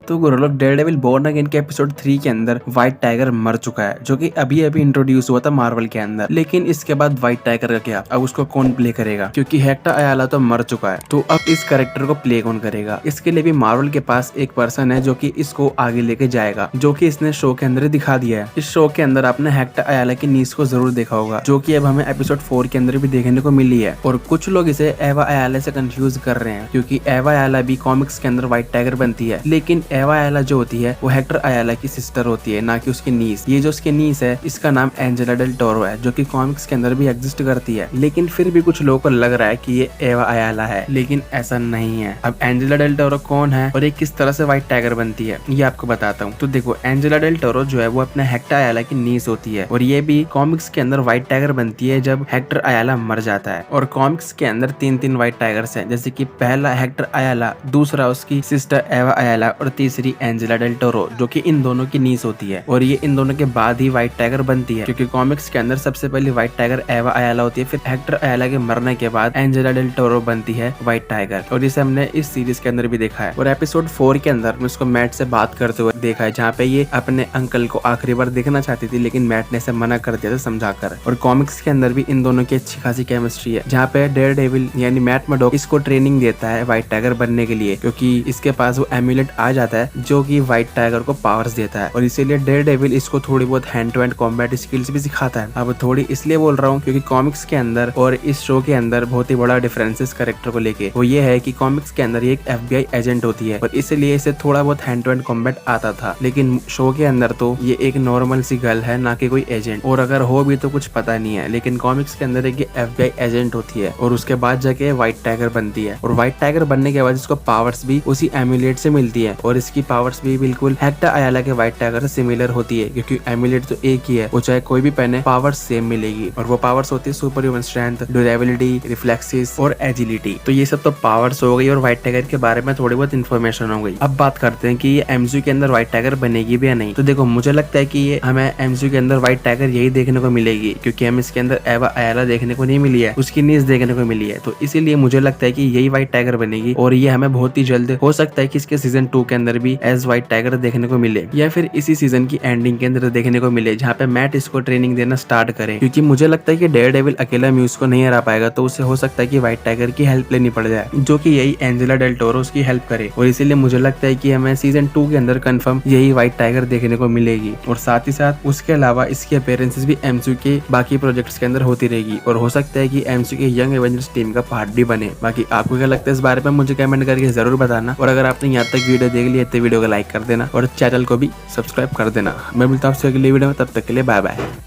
तो गुरु लोग Daredevil born again के एपिसोड 3 के अंदर व्हाइट टाइगर मर चुका है, जो कि अभी अभी इंट्रोड्यूस हुआ था मार्वल के अंदर। लेकिन इसके बाद व्हाइट टाइगर का क्या, अब उसको कौन प्ले करेगा, क्योंकि हेक्टर अयाला तो मर चुका है। तो अब इस कैरेक्टर को प्ले कौन करेगा? इसके लिए भी मार्वल के पास एक पर्सन है जो कि इसको आगे लेके जाएगा, जो कि इसने शो के अंदर दिखा दिया है। इस शो के अंदर आपने हेक्टर अयाला की नीस को जरूर देखा होगा, जो कि अब हमें एपिसोड 4 के अंदर भी देखने को मिली है। और कुछ लोग इसे एवा अयाला से कंफ्यूज कर रहे हैं, क्योंकि एवा अयाला भी कॉमिक्स के अंदर व्हाइट टाइगर बनती है, लेकिन एवा अयाला जो होती है वो हेक्टर अयाला की सिस्टर होती है, ना कि उसकी नीस। ये जो उसकी नीस है, इसका नाम एंजेला डेल टोरो है, जो कि कॉमिक्स के अंदर भी एग्जिस्ट करती है। लेकिन फिर भी कुछ लोगों को लग रहा है कि ये एवा अयाला है, लेकिन ऐसा नहीं है। अब एंजेला डेल टोरो कौन है और ये किस तरह से व्हाइट टाइगर बनती है, ये आपको बताता हूँ। तो देखो, एंजेला डेल टोरो जो है वो अपने हेक्टर अयाला की नीस होती है, और ये भी कॉमिक्स के अंदर व्हाइट टाइगर बनती है जब हेक्टर अयाला मर जाता है। और कॉमिक्स के अंदर 3 व्हाइट टाइगर्स हैं, जैसे कि पहला हेक्टर अयाला, दूसरा उसकी सिस्टर एवा अयाला और तीसरी एंजेला डेल टोरो, जो कि इन दोनों की नीस होती है। और ये इन दोनों के बाद ही व्हाइट टाइगर बनती है, क्योंकि कॉमिक्स के अंदर सबसे पहले व्हाइट टाइगर एवा अयाला होती है, फिर हेक्टर अयाला के मरने के बाद एंजेला डेल टोरो बनती है व्हाइट टाइगर। और इसे हमने इस सीरीज के अंदर भी देखा है। और एपिसोड 4 के अंदर उसको मैट से बात करते हुए देखा है, जहाँ पे ये अपने अंकल को आखिरी बार देखना चाहती थी, लेकिन मैट ने इसे मना कर दिया था समझाकर। और कॉमिक्स के अंदर भी इन दोनों की अच्छी खासी केमिस्ट्री है, जहाँ पे डेयरडेविल यानी मैट मर्डॉक इसको ट्रेनिंग देता है व्हाइट टाइगर बनने के लिए, क्योंकि इसके पास वो एम्यूलेट आ जाता है जो कि व्हाइट टाइगर को पावर्स देता है। और इसीलिए डेयरडेविल इसको थोड़ी बहुत hand to hand combat skills भी सिखाता है। अब थोड़ी इसलिए बोल रहा हूँ क्योंकि कॉमिक्स के अंदर और इस शो के अंदर बहुत ही बड़ा डिफरेंसेस कैरेक्टर को लेके, वो ये है कि कॉमिक्स के अंदर ये एक FBI एजेंट होती है, और इसलिए इसे थोड़ा बहुत हैंड टू हैंड कॉम्बैट आता था। लेकिन शो के अंदर तो ये एक नॉर्मल सी गर्ल है, ना कि कोई एजेंट, और अगर हो भी तो कुछ पता नहीं है। लेकिन कॉमिक्स के अंदर एक FBI एजेंट होती है, और उसके बाद जाके व्हाइट टाइगर बनती है। और व्हाइट टाइगर बनने के बाद इसको पावर्स भी उसी एम्यूलेट से मिलती है, और इसकी पावर्स भी बिल्कुल हेक्टर अयाला के व्हाइट टाइगर से सिमिलर होती है, क्योंकि एम्यूलेट तो एक ही है, वो चाहे कोई भी पहने पावर्स सेम मिलेगी। और वो पावर्स होती है super human strength, durability, reflexes और एजिलिटी। तो ये सब तो पावर्स हो गई, और व्हाइट टाइगर के बारे में थोड़ी बहुत इन्फॉर्मेशन हो गई। अब बात करते हैं कि ये MCU के अंदर व्हाइट टाइगर बनेगी भी या नहीं। तो देखो, मुझे लगता है कि ये हमें MCU के अंदर व्हाइट टाइगर यही देखने को मिलेगी, क्योंकि हम इसके अंदर एवा अयाला देखने को नहीं मिली है, उसकी नीस देखने को मिली है। तो इसीलिए मुझे लगता है कि यही व्हाइट टाइगर बनेगी, और ये हमें बहुत ही जल्द हो सकता है कि इसके सीजन 2 के अंदर भी एज व्हाइट टाइगर देखने को मिले, या फिर इसी सीजन की एंडिंग के अंदर देखने को मिले, जहाँ पे मैट इसको ट्रेनिंग देना स्टार्ट करे। क्योंकि मुझे लगता है कि डेयरडेविल अकेला म्यूज को नहीं हरा पाएगा, तो उसे हो सकता है कि व्हाइट टाइगर की हेल्प लेनी पड़ जाए, जो कि यही एंजेला डेल टोरो उसकी हेल्प करे। और इसीलिए मुझे लगता है कि हमें सीजन 2 के अंदर कंफर्म यही व्हाइट टाइगर देखने को मिलेगी। और साथ ही साथ उसके अलावा इसकी अपीयरेंसेस भी MCU के बाकी प्रोजेक्ट्स के अंदर होती रहेगी, और हो सकता है कि MCU के यंग एवेंजर्स टीम का पार्ट भी बने। बाकी आपको क्या लगता है इस बारे में, मुझे कमेंट करके जरूर बताना। और अगर आपने यहाँ तक वीडियो देख ली है तो वीडियो को लाइक कर देना, और चैनल को भी सब्सक्राइब कर देना। मैं मिलता हूँ आपसे अगली वीडियो में, तब तक के लिए बाय बाय।